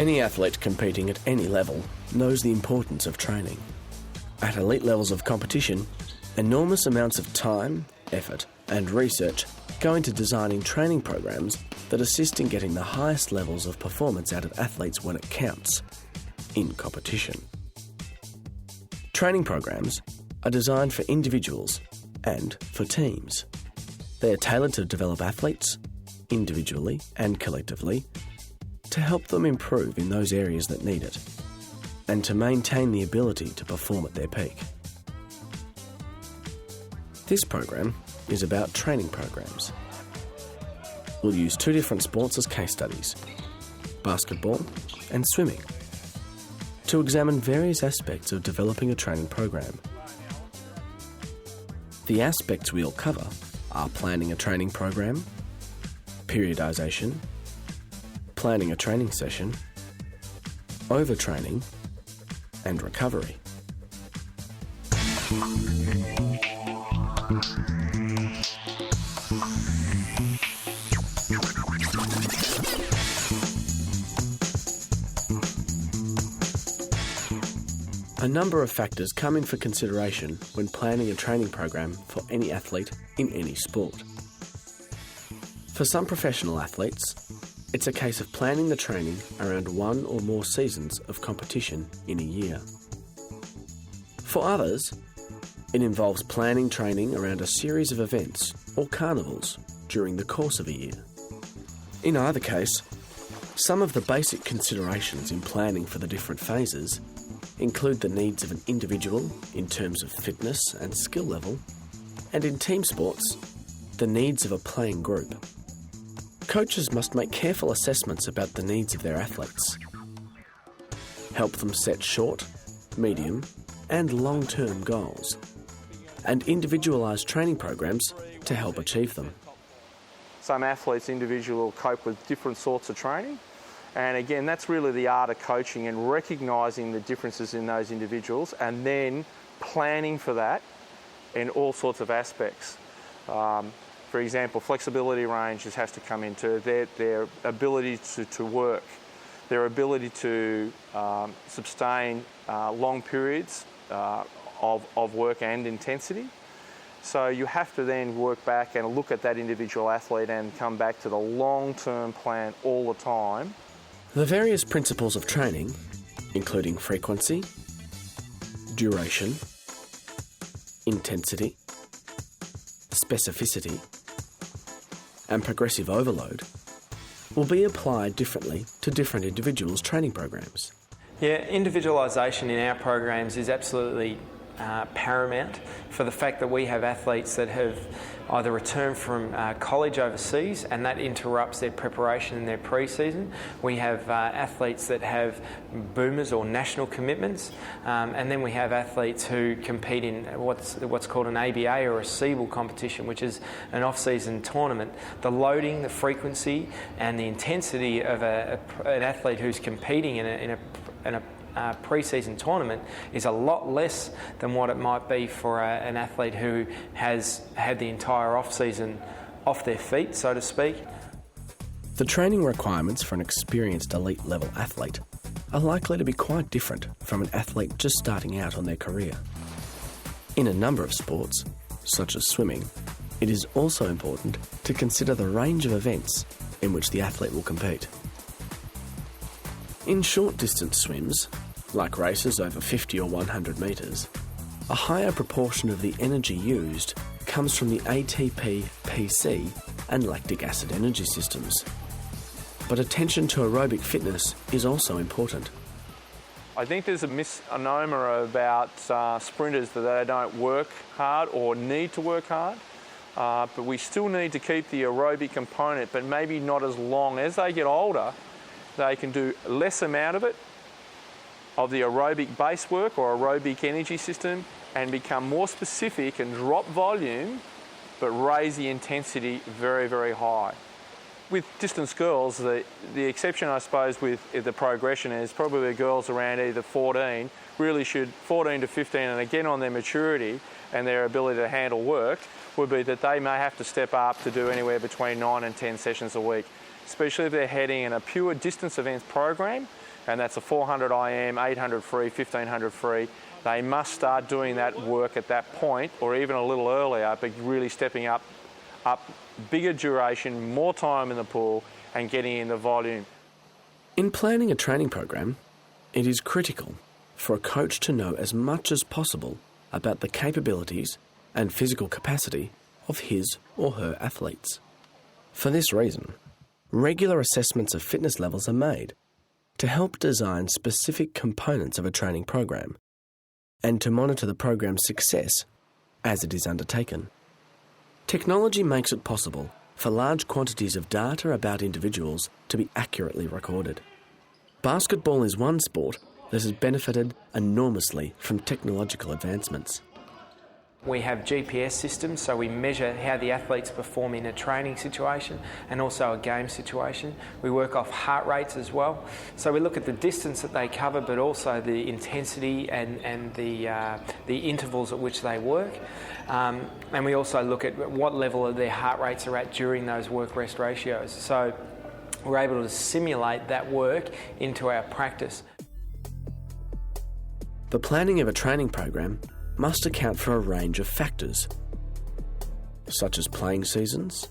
Any athlete competing at any level knows the importance of training. At elite levels of competition, enormous amounts of time, effort and research go into designing training programs that assist in getting the highest levels of performance out of athletes when it counts, in competition. Training programs are designed for individuals and for teams. They are tailored to develop athletes, individually and collectively, to help them improve in those areas that need it, and to maintain the ability to perform at their peak. This program is about training programs. We'll use two different sports as case studies, basketball and swimming, to examine various aspects of developing a training program. The aspects we'll cover are planning a training program, periodisation, planning a training session, overtraining, and recovery. A number of factors come in for consideration when planning a training program for any athlete in any sport. For some professional athletes, it's a case of planning the training around one or more seasons of competition in a year. For others, it involves planning training around a series of events or carnivals during the course of a year. In either case, some of the basic considerations in planning for the different phases include the needs of an individual in terms of fitness and skill level, and in team sports, the needs of a playing group. Coaches must make careful assessments about the needs of their athletes, help them set short, medium, and long-term goals, and individualise training programs to help achieve them. Some athletes individually will cope with different sorts of training. And again, that's really the art of coaching and recognising the differences in those individuals and then planning for that in all sorts of aspects. For example, flexibility ranges has to come into their ability to work, their ability to sustain long periods of work and intensity. So you have to then work back and look at that individual athlete and come back to the long-term plan all the time. The various principles of training, including frequency, duration, intensity, specificity, and progressive overload, will be applied differently to different individuals' training programs. Yeah, individualisation in our programs is absolutely paramount for the fact that we have athletes that have either returned from college overseas and that interrupts their preparation in their pre-season. We have athletes that have boomers or national commitments, and then we have athletes who compete in what's called an ABA or a SEABL competition, which is an off-season tournament. The loading, the frequency and the intensity of an athlete who's competing in a pre-season tournament is a lot less than what it might be for an athlete who has had the entire off-season off their feet, so to speak. The training requirements for an experienced elite level athlete are likely to be quite different from an athlete just starting out on their career. In a number of sports, such as swimming, it is also important to consider the range of events in which the athlete will compete. In short distance swims, like races over 50 or 100 metres, a higher proportion of the energy used comes from the ATP, PC and lactic acid energy systems. But attention to aerobic fitness is also important. I think there's a misnomer about sprinters that they don't work hard or need to work hard, but we still need to keep the aerobic component, but maybe not as long. As they get older, they can do less amount of it, of the aerobic base work or aerobic energy system, and become more specific and drop volume, but raise the intensity very, very high. With distance girls, the exception, I suppose, with the progression is probably the girls around either 14 to 15, and again on their maturity and their ability to handle work, would be that they may have to step up to do anywhere between 9 and 10 sessions a week, especially if they're heading in a pure distance events program. and that's a 400 IM, 800 free, 1500 free. They must start doing that work at that point, or even a little earlier, but really stepping up bigger duration, more time in the pool, and getting in the volume. In planning a training program, it is critical for a coach to know as much as possible about the capabilities and physical capacity of his or her athletes. For this reason, regular assessments of fitness levels are made to help design specific components of a training program and to monitor the program's success as it is undertaken. Technology makes it possible for large quantities of data about individuals to be accurately recorded. Basketball is one sport that has benefited enormously from technological advancements. We have GPS systems, so we measure how the athletes perform in a training situation and also a game situation. We work off heart rates as well. So we look at the distance that they cover, but also the intensity and the intervals at which they work. And we also look at what level of their heart rates are at during those work-rest ratios. So we're able to simulate that work into our practice. The planning of a training program must account for a range of factors, such as playing seasons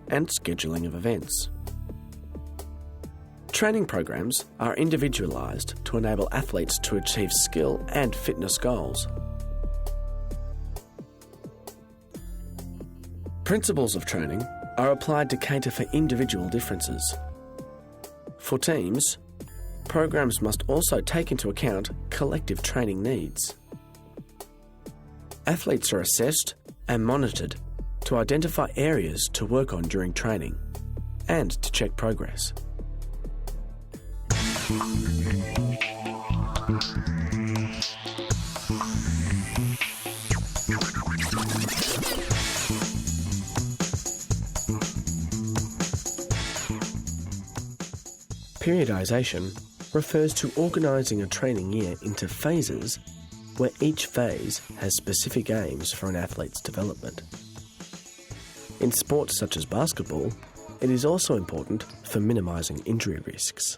and scheduling of events. Training programs are individualised to enable athletes to achieve skill and fitness goals. Principles of training are applied to cater for individual differences. For teams, programs must also take into account collective training needs. Athletes are assessed and monitored to identify areas to work on during training and to check progress. Periodisation refers to organising a training year into phases where each phase has specific aims for an athlete's development. In sports such as basketball, it is also important for minimising injury risks.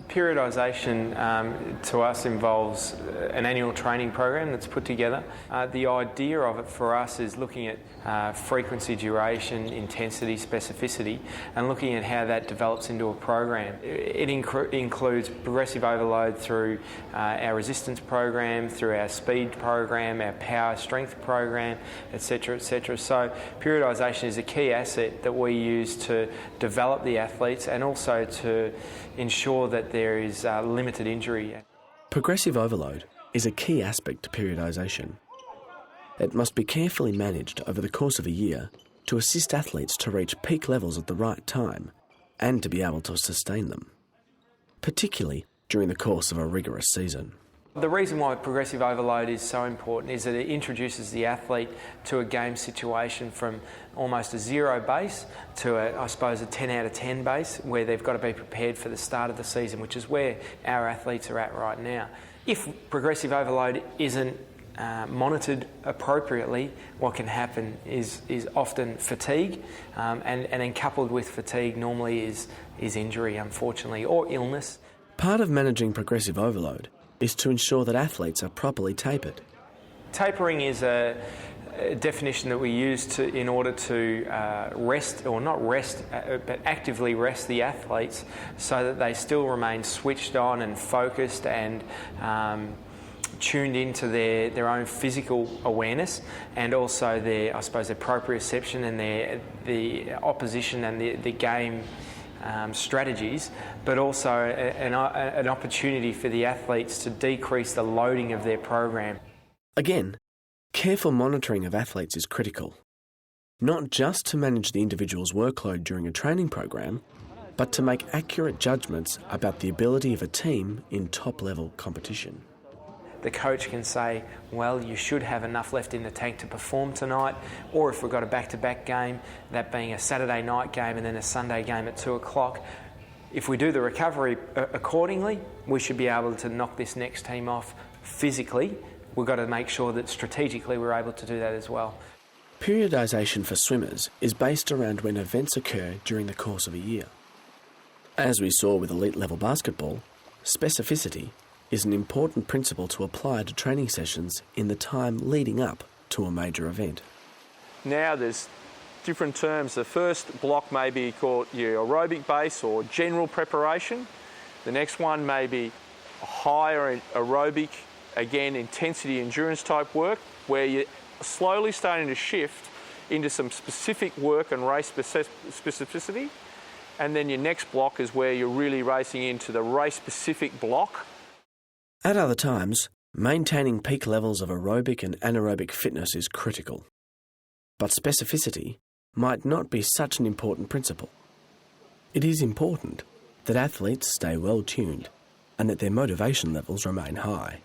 Periodisation to us involves an annual training program that's put together. The idea of it for us is looking at frequency, duration, intensity, specificity, and looking at how that develops into a program. It includes progressive overload through our resistance program, through our speed program, our power strength program, etc., etc. So periodisation is a key asset that we use to develop the athletes and also to ensure that there is limited injury. Progressive overload is a key aspect to periodisation. It must be carefully managed over the course of a year to assist athletes to reach peak levels at the right time and to be able to sustain them, particularly during the course of a rigorous season. The reason why progressive overload is so important is that it introduces the athlete to a game situation from almost a zero base to a 10 out of 10 base, where they've got to be prepared for the start of the season, which is where our athletes are at right now. If progressive overload isn't monitored appropriately, what can happen is often fatigue, and then coupled with fatigue normally is injury, unfortunately, or illness. Part of managing progressive overload is to ensure that athletes are properly tapered. Tapering is a definition that we use in order to rest, or not rest, but actively rest the athletes so that they still remain switched on and focused and tuned into their own physical awareness, and also their proprioception and the opposition and the game strategies, but also an opportunity for the athletes to decrease the loading of their program. Again, careful monitoring of athletes is critical, not just to manage the individual's workload during a training program, but to make accurate judgments about the ability of a team in top-level competition. The coach can say, well, you should have enough left in the tank to perform tonight, or if we've got a back-to-back game, that being a Saturday night game and then a Sunday game at 2 o'clock, if we do the recovery accordingly, we should be able to knock this next team off physically. We've got to make sure that strategically we're able to do that as well. Periodisation for swimmers is based around when events occur during the course of a year. As we saw with elite level basketball, specificity is an important principle to apply to training sessions in the time leading up to a major event. Now there's different terms. The first block may be called your aerobic base or general preparation. The next one may be higher aerobic, again, intensity endurance type work, where you're slowly starting to shift into some specific work and race specificity. And then your next block is where you're really racing into the race-specific block. At other times, maintaining peak levels of aerobic and anaerobic fitness is critical. But specificity might not be such an important principle. It is important that athletes stay well tuned and that their motivation levels remain high.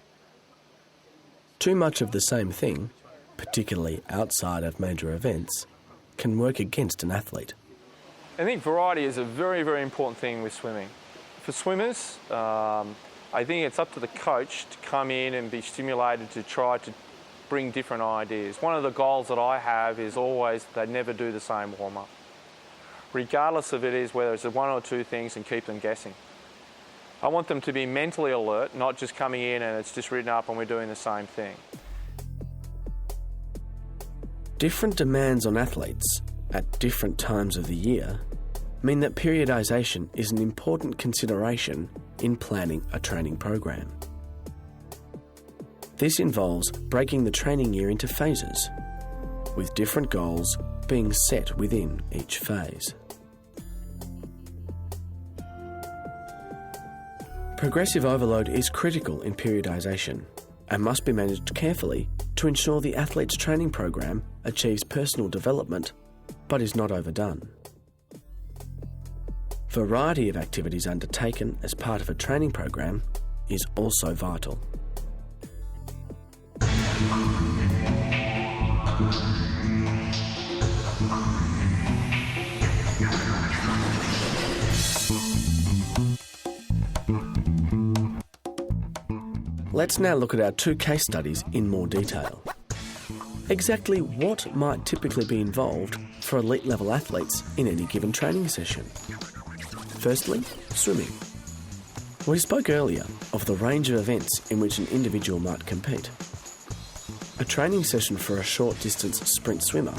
Too much of the same thing, particularly outside of major events, can work against an athlete. I think variety is a very, very important thing with swimming. For swimmers, I think it's up to the coach to come in and be stimulated to try to bring different ideas. One of the goals that I have is always they never do the same warm-up. Regardless of it is whether it's one or two things, and keep them guessing. I want them to be mentally alert, not just coming in and it's just written up and we're doing the same thing. Different demands on athletes at different times of the year mean that periodisation is an important consideration in planning a training program. This involves breaking the training year into phases, with different goals being set within each phase. Progressive overload is critical in periodisation and must be managed carefully to ensure the athlete's training program achieves personal development but is not overdone. Variety of activities undertaken as part of a training program is also vital. Let's now look at our two case studies in more detail. Exactly what might typically be involved for elite level athletes in any given training session? Firstly, swimming. We spoke earlier of the range of events in which an individual might compete. A training session for a short distance sprint swimmer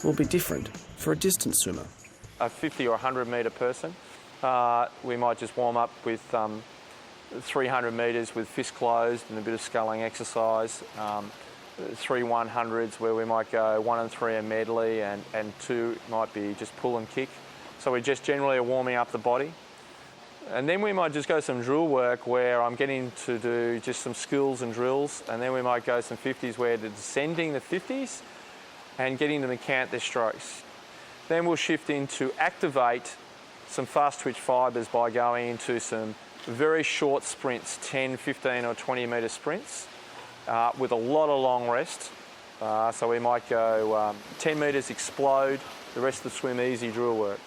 will be different for a distance swimmer. A 50 or 100 metre person, we might just warm up with 300 metres with fists closed and a bit of sculling exercise. 3 100s where we might go 1 and 3 a medley and 2 might be just pull and kick. So we just generally are warming up the body. And then we might just go some drill work where I'm getting to do just some skills and drills, and then we might go some 50s where they're descending the 50s and getting them to count their strokes. Then we'll shift into activate some fast twitch fibres by going into some very short sprints, 10, 15 or 20 metre sprints with a lot of long rest. So we might go 10 metres explode, the rest of the swim easy drill work.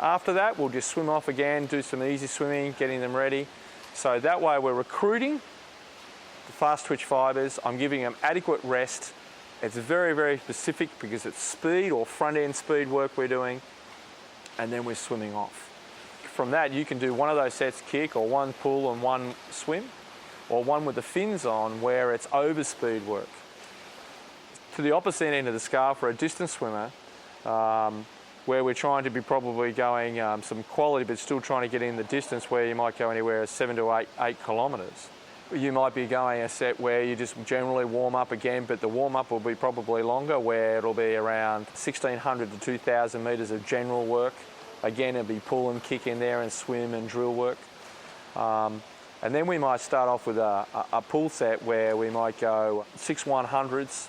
After that, we'll just swim off again, do some easy swimming, getting them ready. So that way we're recruiting the fast twitch fibres. I'm giving them adequate rest. It's very, very specific because it's speed or front end speed work we're doing. And then we're swimming off. From that, you can do one of those sets kick or one pull and one swim, or one with the fins on where it's over speed work. To the opposite end of the scale for a distance swimmer, where we're trying to be probably going some quality but still trying to get in the distance where you might go anywhere 7 to 8 kilometres. You might be going a set where you just generally warm up again, but the warm up will be probably longer, where it'll be around 1,600 to 2,000 metres of general work. Again, it'll be pull and kick in there and swim and drill work. And then we might start off with a pull set where we might go 6 100s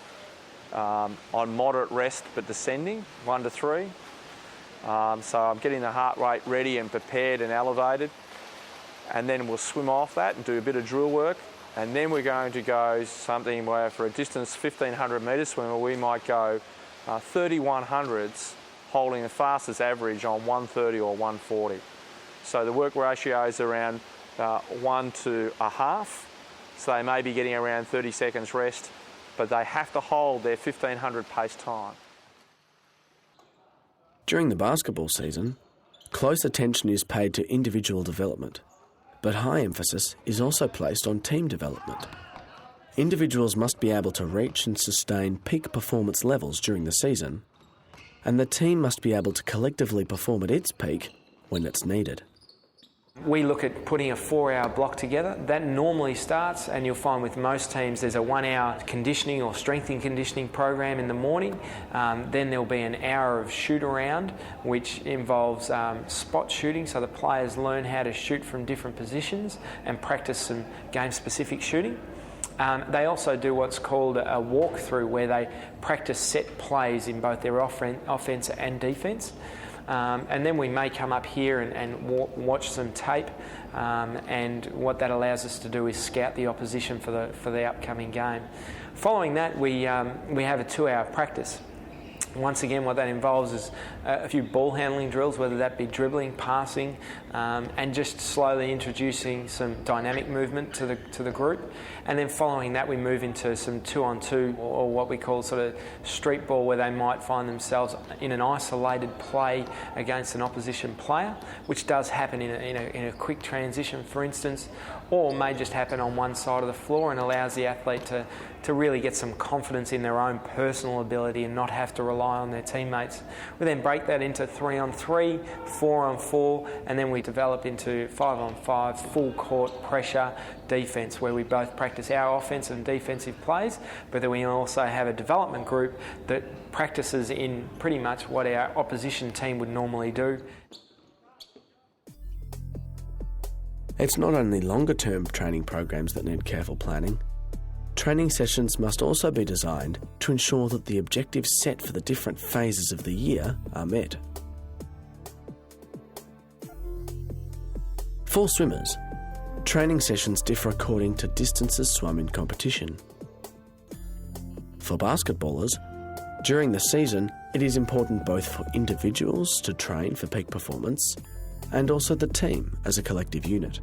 on moderate rest but descending, 1 to 3. So I'm getting the heart rate ready and prepared and elevated. And then we'll swim off that and do a bit of drill work. And then we're going to go something where for a distance 1,500 metre swimmer, we might go 30 100s, holding the fastest average on 130 or 140. So the work ratio is around 1 to a half. So they may be getting around 30 seconds rest, but they have to hold their 1,500 pace time. During the basketball season, Close attention is paid to individual development, but high emphasis is also placed on team development. Individuals must be able to reach and sustain peak performance levels during the season, and the team must be able to collectively perform at its peak when it's needed. We look at putting a 4-hour block together. That normally starts, and you'll find with most teams there's a 1-hour conditioning or strength and conditioning program in the morning. Then there'll be an hour of shoot around, which involves spot shooting, so the players learn how to shoot from different positions and practice some game-specific shooting. They also do what's called a walkthrough, where they practice set plays in both their offence and defence. And then we may come up here and watch some tape, and what that allows us to do is scout the opposition for the upcoming game. Following that, we have a 2-hour practice. Once again, what that involves is a few ball handling drills, whether that be dribbling, passing, and just slowly introducing some dynamic movement to the group. And then following that, we move into some 2-on-2, or what we call sort of street ball, where they might find themselves in an isolated play against an opposition player, which does happen in a quick transition, for instance, or may just happen on one side of the floor and allows the athlete to really get some confidence in their own personal ability and not have to rely on their teammates. We then break that into 3-on-3, 4-on-4, and then we develop into 5-on-5, full court pressure defence, where we both practice our offensive and defensive plays, but then we also have a development group that practices in pretty much what our opposition team would normally do. It's not only longer-term training programs that need careful planning. Training sessions must also be designed to ensure that the objectives set for the different phases of the year are met. For swimmers, training sessions differ according to distances swum in competition. For basketballers, during the season, it is important both for individuals to train for peak performance and also the team as a collective unit.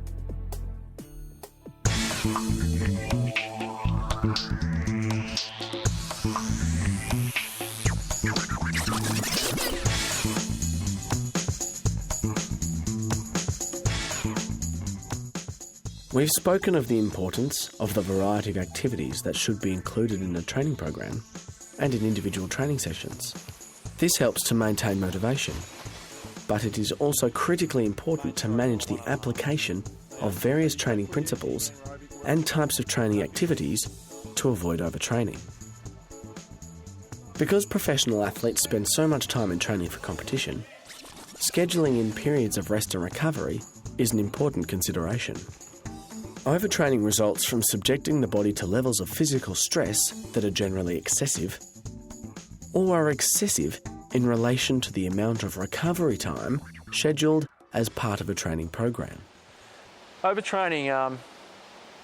We've spoken of the importance of the variety of activities that should be included in a training program and in individual training sessions. This helps to maintain motivation, but it is also critically important to manage the application of various training principles and types of training activities to avoid overtraining. Because professional athletes spend so much time in training for competition, scheduling in periods of rest and recovery is an important consideration. Overtraining results from subjecting the body to levels of physical stress that are generally excessive, or are excessive in relation to the amount of recovery time scheduled as part of a training program. Overtraining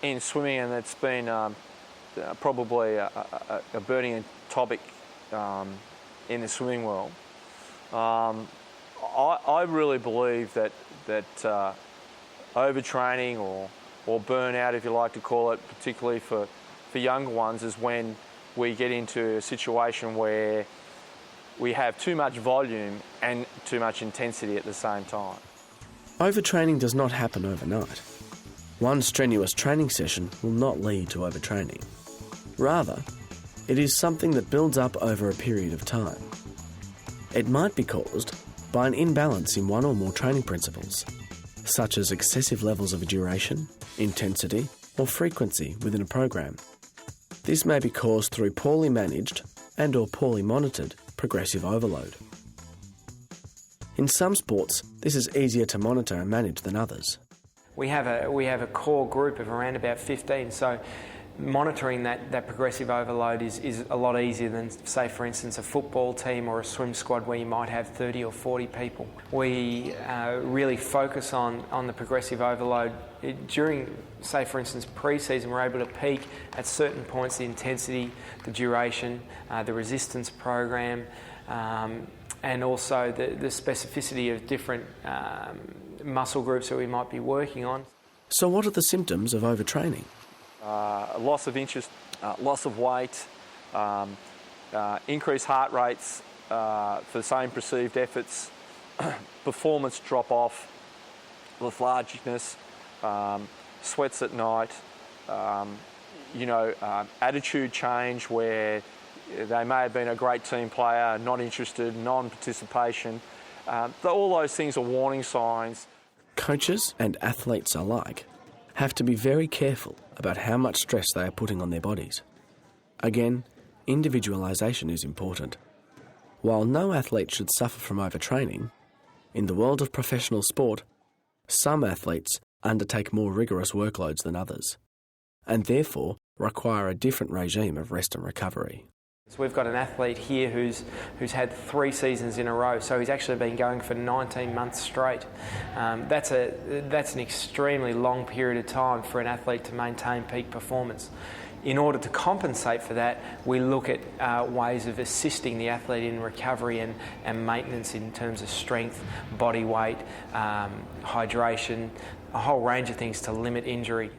in swimming, and it's been probably a burning topic in the swimming world. I really believe that overtraining or burnout, if you like to call it, particularly for younger ones, is when we get into a situation where we have too much volume and too much intensity at the same time. Overtraining does not happen overnight. One strenuous training session will not lead to overtraining. Rather, it is something that builds up over a period of time. It might be caused by an imbalance in one or more training principles, such as excessive levels of duration, intensity, or frequency within a program. This may be caused through poorly managed and or poorly monitored progressive overload. In some sports, this is easier to monitor and manage than others. We have a core group of around about 15, so monitoring that progressive overload is a lot easier than, say, for instance, a football team or a swim squad where you might have 30 or 40 people. We really focus on the progressive overload. During, say, for instance, pre-season, we're able to peak at certain points, the intensity, the duration, the resistance program, and also the specificity of different muscle groups that we might be working on. So what are the symptoms of overtraining? Loss of interest, loss of weight, increased heart rates for the same perceived efforts, performance drop off, lethargicness, sweats at night, attitude change where they may have been a great team player, not interested, non-participation. All those things are warning signs. Coaches and athletes alike have to be very careful about how much stress they are putting on their bodies. Again, individualisation is important. While no athlete should suffer from overtraining, in the world of professional sport, some athletes undertake more rigorous workloads than others, and therefore require a different regime of rest and recovery. So we've got an athlete here who's had 3 seasons in a row, so he's actually been going for 19 months straight. That's an extremely long period of time for an athlete to maintain peak performance. In order to compensate for that, we look at ways of assisting the athlete in recovery and maintenance in terms of strength, body weight, hydration, a whole range of things to limit injury.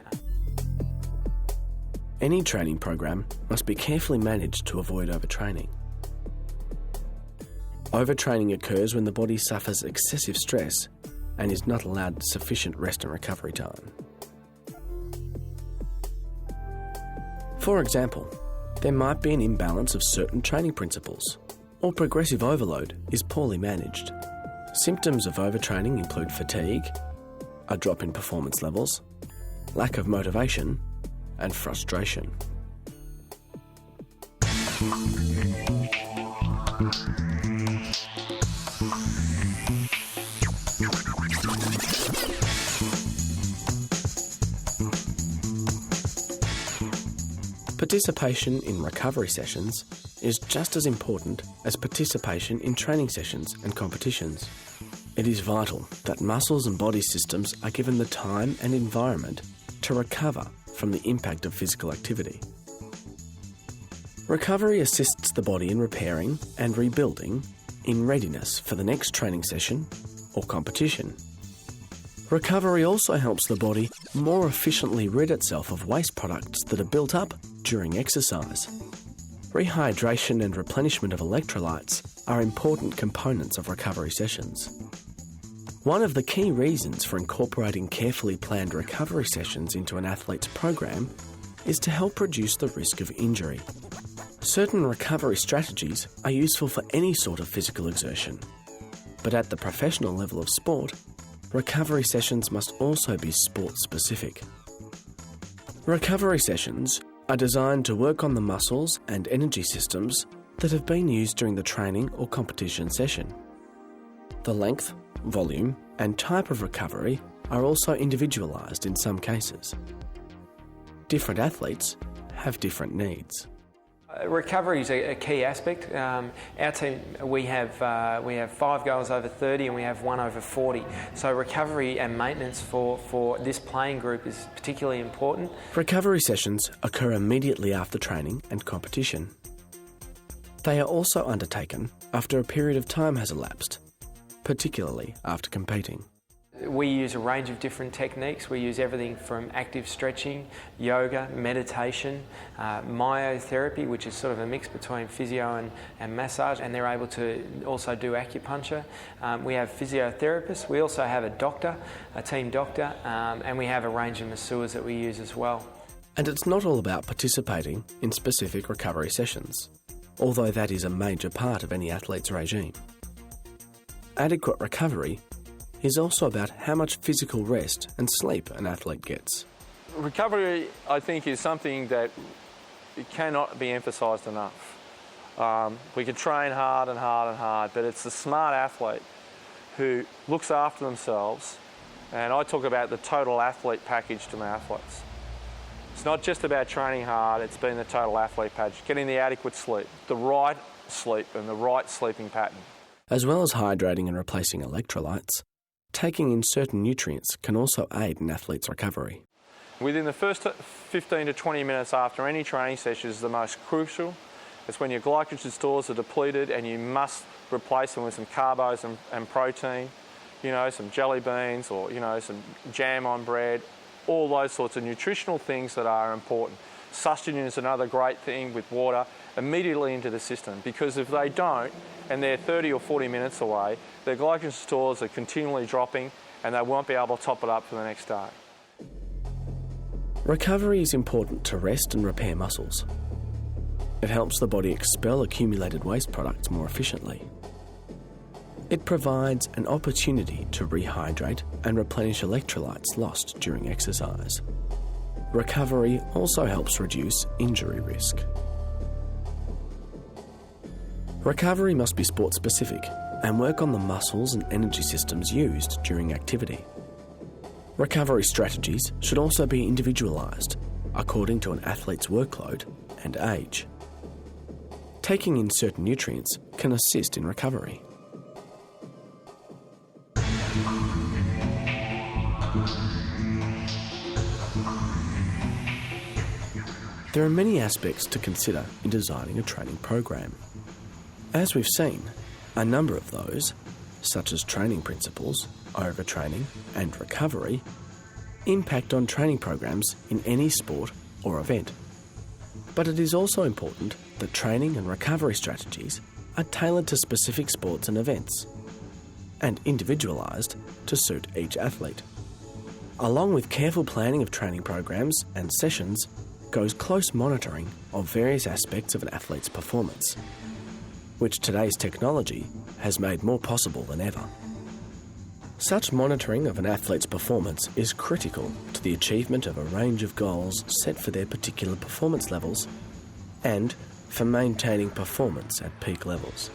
Any training program must be carefully managed to avoid overtraining. Overtraining occurs when the body suffers excessive stress and is not allowed sufficient rest and recovery time. For example, there might be an imbalance of certain training principles, or progressive overload is poorly managed. Symptoms of overtraining include fatigue, a drop in performance levels, lack of motivation, and frustration. Participation in recovery sessions is just as important as participation in training sessions and competitions. It is vital that muscles and body systems are given the time and environment to recover from the impact of physical activity. Recovery assists the body in repairing and rebuilding in readiness for the next training session or competition. Recovery also helps the body more efficiently rid itself of waste products that are built up during exercise. Rehydration and replenishment of electrolytes are important components of recovery sessions. One of the key reasons for incorporating carefully planned recovery sessions into an athlete's program is to help reduce the risk of injury. Certain recovery strategies are useful for any sort of physical exertion, but at the professional level of sport, recovery sessions must also be sport-specific. Recovery sessions are designed to work on the muscles and energy systems that have been used during the training or competition session. The length, volume, and type of recovery are also individualised in some cases. Different athletes have different needs. Recovery is a key aspect. Our team, we have 5 goals over 30 and we have 1 over 40. So recovery and maintenance for this playing group is particularly important. Recovery sessions occur immediately after training and competition. They are also undertaken after a period of time has elapsed, particularly after competing. We use a range of different techniques. We use everything from active stretching, yoga, meditation, myotherapy, which is sort of a mix between physio and massage, and they're able to also do acupuncture. We have physiotherapists. We also have a doctor, a team doctor, and we have a range of masseurs that we use as well. And it's not all about participating in specific recovery sessions, although that is a major part of any athlete's regime. Adequate recovery is also about how much physical rest and sleep an athlete gets. Recovery, I think, is something that it cannot be emphasised enough. We can train hard and hard and hard, but it's the smart athlete who looks after themselves, and I talk about the total athlete package to my athletes. It's not just about training hard, it's been the total athlete package, getting the adequate sleep, the right sleep and the right sleeping pattern. As well as hydrating and replacing electrolytes, taking in certain nutrients can also aid an athlete's recovery. Within the first 15 to 20 minutes after any training session is the most crucial. It's when your glycogen stores are depleted and you must replace them with some carbos and protein, some jelly beans or, some jam on bread, all those sorts of nutritional things that are important. Sustagen is another great thing with water immediately into the system, because if they don't and they're 30 or 40 minutes away, their glycogen stores are continually dropping and they won't be able to top it up for the next day. Recovery is important to rest and repair muscles. It helps the body expel accumulated waste products more efficiently. It provides an opportunity to rehydrate and replenish electrolytes lost during exercise. Recovery also helps reduce injury risk. Recovery must be sport-specific and work on the muscles and energy systems used during activity. Recovery strategies should also be individualised according to an athlete's workload and age. Taking in certain nutrients can assist in recovery. There are many aspects to consider in designing a training program. As we've seen, a number of those, such as training principles, overtraining and recovery, impact on training programs in any sport or event. But it is also important that training and recovery strategies are tailored to specific sports and events and individualised to suit each athlete. Along with careful planning of training programs and sessions goes close monitoring of various aspects of an athlete's performance, which today's technology has made more possible than ever. Such monitoring of an athlete's performance is critical to the achievement of a range of goals set for their particular performance levels and for maintaining performance at peak levels.